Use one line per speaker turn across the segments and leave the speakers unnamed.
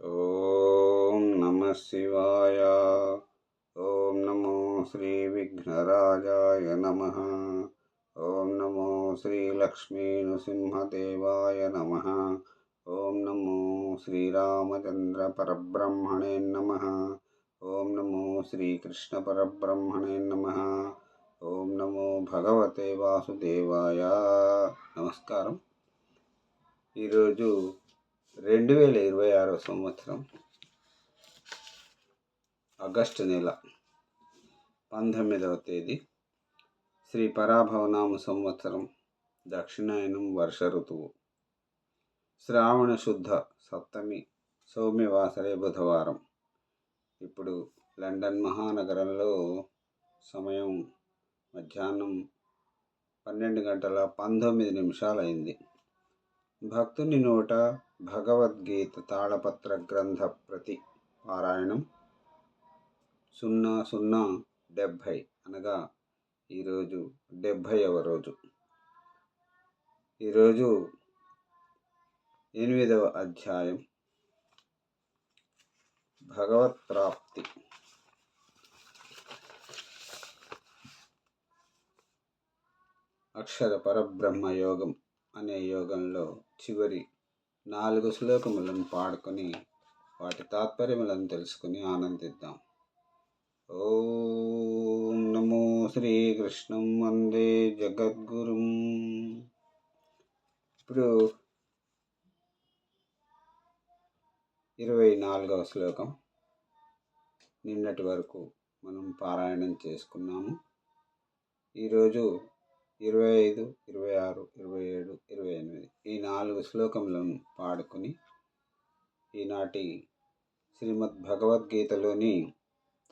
ఓం నమ శివాయ. ఓం నమో శ్రీ విఘ్నరాజాయ నమ. ఓం నమో శ్రీ లక్ష్మీ నృసింహదేవాయ నమ. ఓం నమో శ్రీరామచంద్ర పరబ్రహ్మణే నమ. ఓం నమో శ్రీకృష్ణ పరబ్రహ్మణే నమ. ఓం నమో భగవతే వాసుదేవాయ. నమస్కారం. ఈరోజు 2026 సంవత్సరం ఆగస్టు నెల 19వ తేదీ, శ్రీ పరాభవనామ సంవత్సరం, దక్షిణాయనం, వర్ష ఋతువు, శ్రావణ శుద్ధ సప్తమి, సౌమ్యవాసరే, బుధవారం. ఇప్పుడు లండన్ మహానగరంలో సమయం మధ్యాహ్నం 12:19 అయింది. భక్తుని నోట భగవద్గీత తాళపత్ర గ్రంథ ప్రతి పారాయణం 0070, అనగా ఈరోజు 70వ రోజు. ఈరోజు 8వ అధ్యాయం, భగవత్ ప్రాప్తి. అక్షర పరబ్రహ్మ యోగం అనే యోగంలో చివరి 4 శ్లోకములను పాడుకొని వాటి తాత్పర్యములను తెలుసుకుని ఆనందిద్దాం. ఓం నమో శ్రీకృష్ణం వందే జగద్గురుం. ఇప్పుడు 24వ శ్లోకం. నిన్నటి వరకు మనం పారాయణం చేసుకున్నాము. ఈరోజు 25, 26, 27, 28 ఈ 4 శ్లోకములను పాడుకుని ఈనాటి శ్రీమద్ భగవద్గీతలోని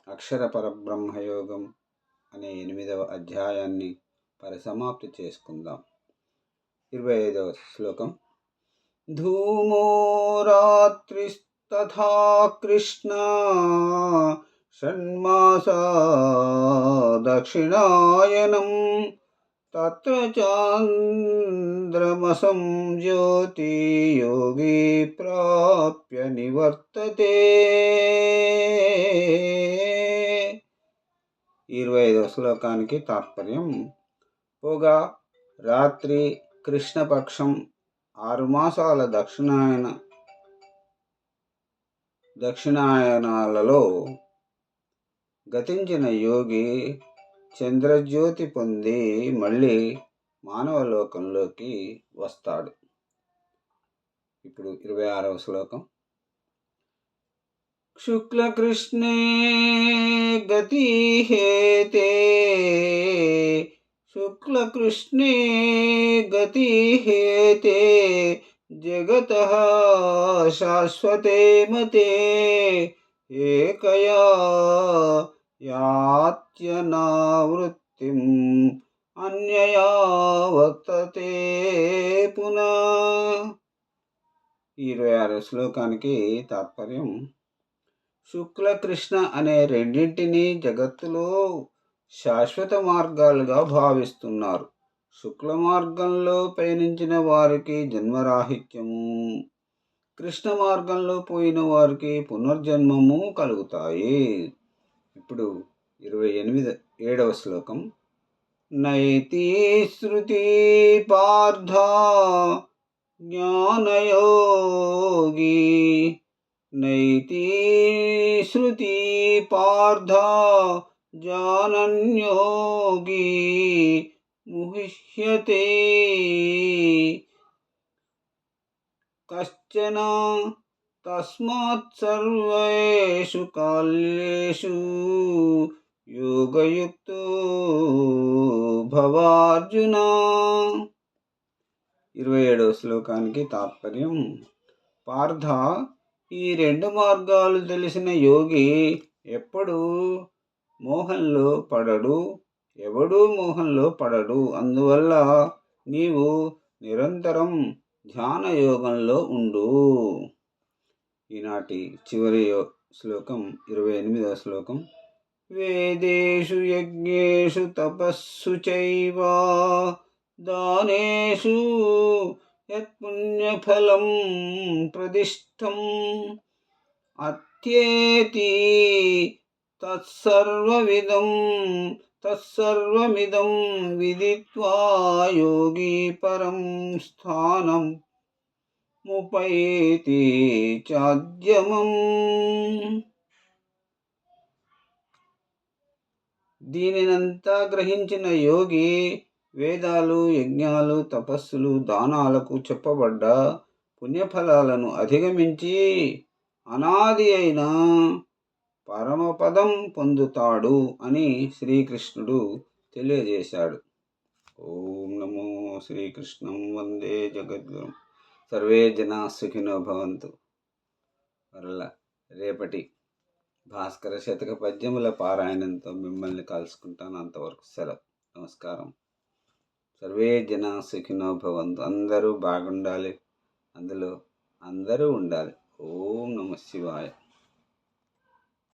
అక్షర పరబ్రహ్మయోగం అనే 8వ అధ్యాయాన్ని పరిసమాప్తి చేసుకుందాం. 25వ శ్లోకం. ధూమో రాత్రిస్తథా కృష్ణ షణ్మాసా దక్షిణాయనం తత్ర చాంద్రమసం జ్యోతి యోగి ప్రాప్య నివర్తతే. 25వ శ్లోకానికి తాత్పర్యం. పొగ, రాత్రి, కృష్ణపక్షం, 6 మాసాల దక్షిణాయనాలలో గతించిన యోగి చంద్రజ్యోతి పొంది మళ్ళీ మానవ లోకంలోకి వస్తాడు. ఇప్పుడు 26వ శ్లోకం. శుక్లకృష్ణే గతిహేతే శుక్లకృష్ణే గతిహేతే జగతః శాశ్వతే మతే ఏకయా యాత్యనావృత్తిం అన్యయా వర్తతే పునః. 26వ శ్లోకానికి తాత్పర్యం. శుక్లకృష్ణ అనే రెండింటినీ జగత్తులో శాశ్వత మార్గాలుగా భావిస్తున్నారు. శుక్ల మార్గంలో పయనించిన వారికి జన్మరాహిత్యము, కృష్ణ మార్గంలో పోయిన వారికి పునర్జన్మము కలుగుతాయి. ఇప్పుడు 27వ శ్లోకం. నైతి శృతి పార్థ జ్ఞానయోగి నైతి శృతి పార్థ జానన్యోగి ముహ్యతే కశ్చన తస్మాత్ సర్వేషు కాలేషు యోగయుక్తో భవార్జున. 27వ శ్లోకానికి తాత్పర్యం. పార్థ, ఈ 2 మార్గాలు తెలిసిన యోగి ఎప్పుడూ మోహంలో పడడు, ఎవడూ మోహంలో పడడు. అందువల్ల నీవు నిరంతరం ధ్యాన యోగంలో ఉండు. ఈనాటి చివరి శ్లోకం 28వ శ్లోకం. వేదేషు యజ్ఞేషు తపస్సు చైవ దానేషు యత్పుణ్యఫలం ప్రదిష్టం అత్యేతి తత్సర్వమిదం విదిత్వా యోగి పరం స్థానం ముపైతి చాద్యమం. దీనినంతా గ్రహించిన యోగి వేదాలు, యజ్ఞాలు, తపస్సులు, దానాలకు చెప్పబడ్డ పుణ్యఫలాలను అధిగమించి అనాది అయిన పరమపదం పొందుతాడు అని శ్రీకృష్ణుడు తెలియజేశాడు. ఓం నమో శ్రీకృష్ణం వందే జగద్గురు. సర్వే జనా సుఖినో భవంతు. మరలా రేపటి భాస్కర శతక పద్యముల పారాయణంతో మిమ్మల్ని కలుసుకుంటాను. అంతవరకు సెలవు. నమస్కారం. సర్వే జనా సుఖినో భవంతు. అందరూ బాగుండాలి, అందులో అందరూ ఉండాలి. ఓం నమ శివాయ.